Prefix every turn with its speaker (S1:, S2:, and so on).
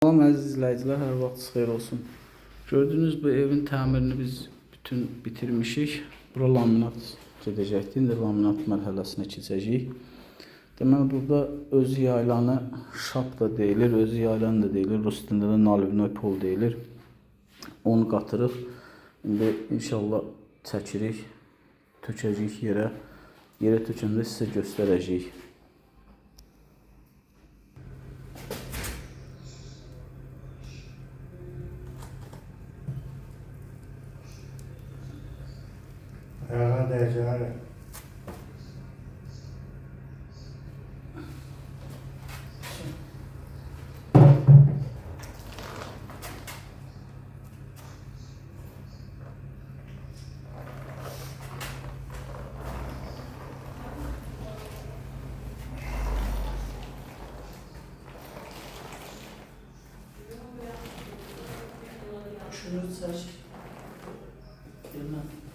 S1: Salam əziz izləyicilər, hər vaxtınız xeyir olsun. Gördüğünüz bu evin təmirini biz bütün bitirmişik. Bura laminat gedəcəkdir. İndi laminat mərhələsinə keçəcəyik. Deməli burada özü yaylanı şap da deyilir, özü yaylan da deyilir. Rus dilində də nalivnoy pol deyilir. Onu qatırıq. İndi inşallah çəkirik, tökəcəyik yerə. Yerə tökəndə sizə göstərəcəyik.
S2: Ayağa dəyəcək.
S1: Şunu çək. Yerine.